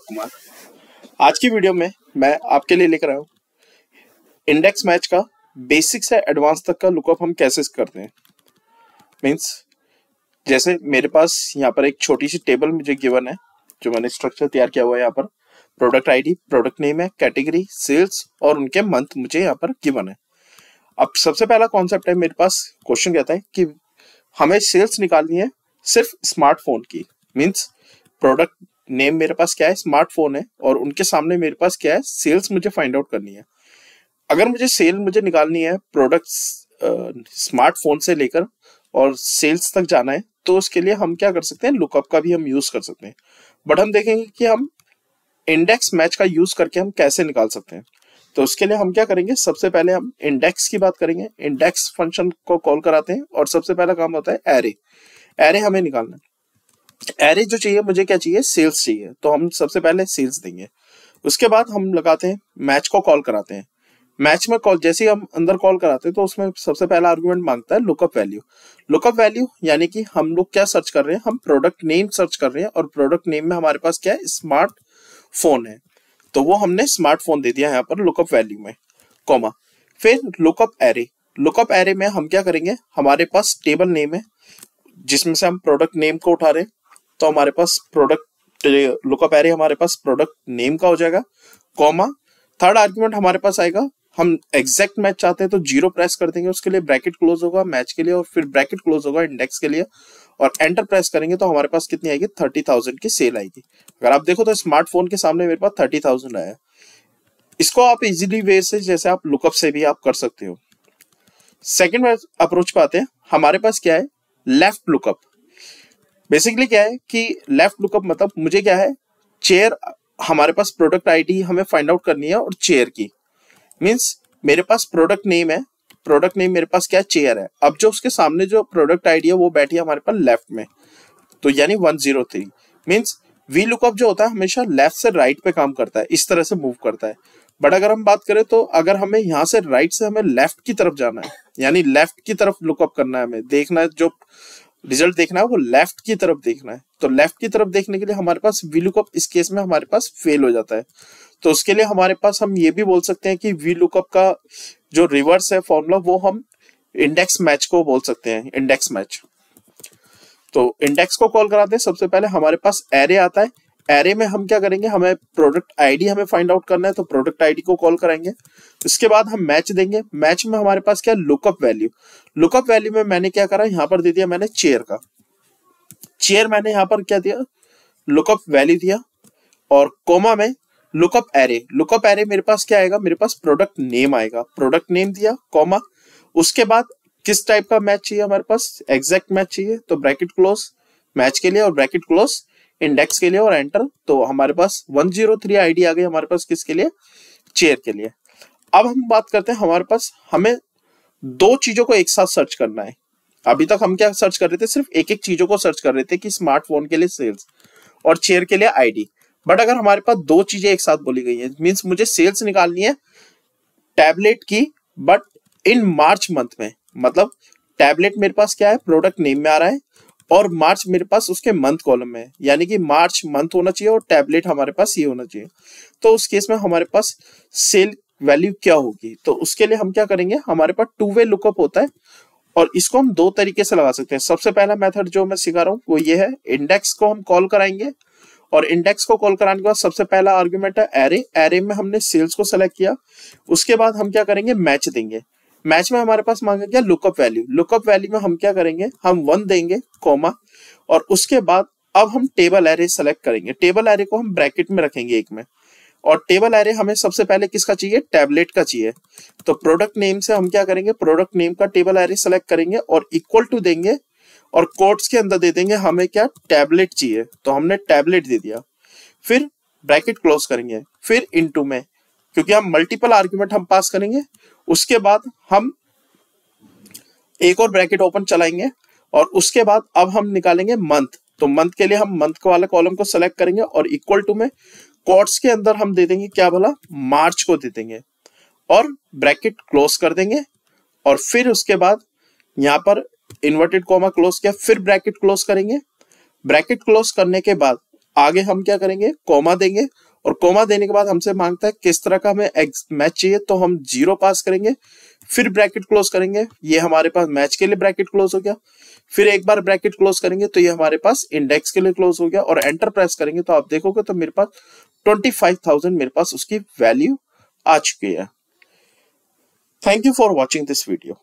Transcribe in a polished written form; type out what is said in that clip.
कुमार। आज की वीडियो में मैं आपके लिए लेकर आया हूँ इंडेक्स मैच का बेसिक से एडवांस तक का लुकअप हम कैसे करते हैं। मींस जैसे मेरे पास यहाँ पर एक छोटी सी टेबल मुझे गिवन है, जो मैंने स्ट्रक्चर तैयार किया हुआ है। यहाँ पर प्रोडक्ट आईडी, प्रोडक्ट नेम है, कैटेगरी, सेल्स और उनके मंथ मुझे यहाँ पर गिवन है। अब सबसे पहला कॉन्सेप्ट है, मेरे पास क्वेश्चन कहता है कि हमें सेल्स निकालनी है सिर्फ स्मार्टफोन की। मींस प्रोडक्ट नेम मेरे पास क्या है, स्मार्टफोन है, और उनके सामने मेरे पास क्या है, सेल्स मुझे फाइंड आउट करनी है। अगर मुझे सेल मुझे निकालनी है प्रोडक्ट्स स्मार्टफोन से लेकर और सेल्स तक जाना है, तो उसके लिए हम क्या कर सकते हैं, लुकअप का भी हम यूज कर सकते हैं। बट हम देखेंगे कि हम इंडेक्स मैच का यूज करके हम कैसे निकाल सकते हैं। तो उसके लिए हम क्या करेंगे, सबसे पहले हम इंडेक्स की बात करेंगे। इंडेक्स फंक्शन को कॉल कराते हैं और सबसे पहला काम होता है एरे। एरे हमें निकालना है। एरे जो चाहिए, मुझे क्या चाहिए, सेल्स चाहिए, तो हम सबसे पहले सेल्स देंगे। उसके बाद हम लगाते हैं मैच को कॉल कराते हैं। मैच में कॉल जैसे ही हम अंदर कॉल कराते हैं तो उसमें सबसे पहला आर्गुमेंट मांगता है लुकअप वैल्यू। लुकअप वैल्यू यानी कि हम लोग क्या सर्च कर रहे हैं, हम प्रोडक्ट नेम सर्च कर रहे हैं, और प्रोडक्ट नेम में हमारे पास क्या है, स्मार्टफोन है, तो वो हमने स्मार्टफोन दे दिया यहाँ पर लुकअप वैल्यू में, कॉमा। फिर लुकअप एरे। लुकअप एरे में हम क्या करेंगे, हमारे पास टेबल नेम है जिसमें से हम प्रोडक्ट नेम को उठा रहे हैं, तो हमारे पास प्रोडक्ट लुकअप एरे हमारे पास प्रोडक्ट नेम का हो जाएगा, कॉमा। थर्ड आर्गुमेंट हमारे पास आएगा, हम एग्जैक्ट मैच चाहते हैं तो जीरो प्रेस कर देंगे, उसके लिए ब्रैकेट क्लोज होगा मैच के लिए, और फिर ब्रैकेट क्लोज होगा इंडेक्स के लिए, और एंटर प्रेस करेंगे तो हमारे पास कितनी आएगी, 30,000 की सेल आएगी। अगर आप देखो तो स्मार्टफोन के सामने मेरे पास 30,000 आया। इसको आप इजीली वे से, जैसे आप लुकअप से भी आप कर सकते हो। सेकेंड अप्रोच पे आते हैं, हमारे पास क्या है, लेफ्ट लुकअप। बेसिकली क्या है कि लेफ्ट लुकअप मतलब मुझे क्या है, चेयर, हमारे पास प्रोडक्ट आईडी हमें फाइंड आउट करनी है और चेयर की। मींस मेरे पास प्रोडक्ट नेम है, प्रोडक्ट नेम मेरे पास क्या है, चेयर है। अब जो उसके सामने जो प्रोडक्ट आईडी है वो बैठी है हमारे पास लेफ्ट में, तो यानी 103। मींस वी लुकअप जो होता है हमेशा लेफ्ट से राइट पे काम करता है, इस तरह से मूव करता है। बट अगर हम बात करें तो अगर हमें यहाँ से राइट से हमें लेफ्ट की तरफ जाना है, यानी लेफ्ट की तरफ लुकअप करना है, हमें देखना है जो रिजल्ट देखना है वो लेफ्ट की तरफ देखना है, तो लेफ्ट की तरफ देखने के लिए हमारे पास वी लुकअप इस केस में हमारे पास फेल हो जाता है। तो उसके लिए हमारे पास हम ये भी बोल सकते हैं कि वी लुकअप का जो रिवर्स है फॉर्मूला, वो हम इंडेक्स मैच को बोल सकते हैं, इंडेक्स मैच। तो इंडेक्स को कॉल कराते हैं, सबसे पहले हमारे पास एरे आता है। एरे में हम क्या करेंगे, हमें प्रोडक्ट आईडी हमें फाइंड आउट करना है, तो प्रोडक्ट आईडी को कॉल कराएंगे। इसके बाद हम मैच देंगे। मैच में हमारे पास क्या, लुकअप वैल्यू। लुकअप वैल्यू में मैंने क्या करा, यहाँ पर दे दिया मैंने चेयर का। चेयर मैंने यहाँ पर क्या दिया, लुकअप वैल्यू दिया, और कोमा में लुकअप एरे। लुकअप एरे मेरे पास क्या आएगा, मेरे पास प्रोडक्ट नेम आएगा, प्रोडक्ट नेम दिया, कॉमा। उसके बाद किस टाइप का मैच चाहिए, हमारे पास एग्जैक्ट मैच चाहिए, तो ब्रैकेट क्लोज मैच के लिए और ब्रैकेट क्लोज इंडेक्स के लिए, और एंटर। तो हमारे पास 103 आईडी आ गई हमारे पास, किसके लिए, चेयर के लिए। अब हम बात करते हैं, हमारे पास हमें दो चीजों को एक साथ सर्च करना है। अभी तक हम क्या सर्च कर रहे थे, सिर्फ एक एक चीजों को सर्च कर रहे थे कि स्मार्टफोन के लिए सेल्स और चेयर के लिए आईडी। बट अगर हमारे पास दो चीजें एक साथ बोली गई है, मीन्स मुझे सेल्स निकालनी है टैबलेट की, बट इन मार्च मंथ में, मतलब टैबलेट मेरे पास क्या है, प्रोडक्ट नेम में आ रहा है, और मार्च मेरे पास उसके मंथ कॉलम में है, यानी कि मार्च मंथ होना चाहिए और टैबलेट हमारे पास ये होना चाहिए। तो उस केस में हमारे पास सेल वैल्यू क्या होगी, तो उसके लिए हम क्या करेंगे, हमारे पास टू वे लुकअप होता है, और इसको हम दो तरीके से लगा सकते हैं। सबसे पहला मेथड जो मैं सिखा रहा हूँ वो ये है, इंडेक्स को हम कॉल कराएंगे, और इंडेक्स को कॉल कराने के बाद सबसे पहला आर्गुमेंट है एरे। एरे में हमने सेल्स को सेलेक्ट किया। उसके बाद हम क्या करेंगे, मैच देंगे। मैच में हमारे पास मांगा गया लुकअप वैल्यू। लुकअप वैल्यू में हम क्या करेंगे, हम 1 देंगे, कॉमा, और उसके बाद अब हम टेबल एरे सेलेक्ट करेंगे। टेबल एरे को हम ब्रैकेट में रखेंगे एक में, और टेबल एरे हमें सबसे पहले किसका चाहिए, टैबलेट का चाहिए। तो प्रोडक्ट नेम से हम क्या करेंगे, प्रोडक्ट नेम का टेबल एरे सेलेक्ट करेंगे और इक्वल टू देंगे, और कोट्स के अंदर दे देंगे हमें क्या, टैबलेट चाहिए, तो हमने टैबलेट दे दिया। फिर ब्रैकेट क्लोज करेंगे, फिर इनटू में, क्योंकि हम मल्टीपल आर्गुमेंट हम पास करेंगे। उसके बाद हम एक और ब्रैकेट ओपन चलाएंगे, और उसके बाद अब हम निकालेंगे मंथ। तो मंथ के लिए हम मंथ वाले कॉलम को सेलेक्ट करेंगे, और इक्वल टू में कोट्स के अंदर हम दे देंगे क्या भला, मार्च को दे देंगे, और ब्रैकेट क्लोज कर देंगे। और फिर उसके बाद यहाँ पर इन्वर्टेड कॉमा क्लोज किया, फिर ब्रैकेट क्लोज करेंगे। ब्रैकेट क्लोज करने के बाद आगे हम क्या करेंगे, कॉमा देंगे, और कॉमा देने के बाद हमसे मांगता है किस तरह का हमें मैच चाहिए, तो हम 0 पास करेंगे, फिर ब्रैकेट क्लोज करेंगे, ये हमारे पास मैच के लिए ब्रैकेट क्लोज हो गया, फिर एक बार ब्रैकेट क्लोज करेंगे तो ये हमारे पास इंडेक्स के लिए क्लोज हो गया, और एंटर प्रेस करेंगे तो आप देखोगे तो मेरे पास 25,000 मेरे पास उसकी वैल्यू आ चुकी है। Thank you for watching this video.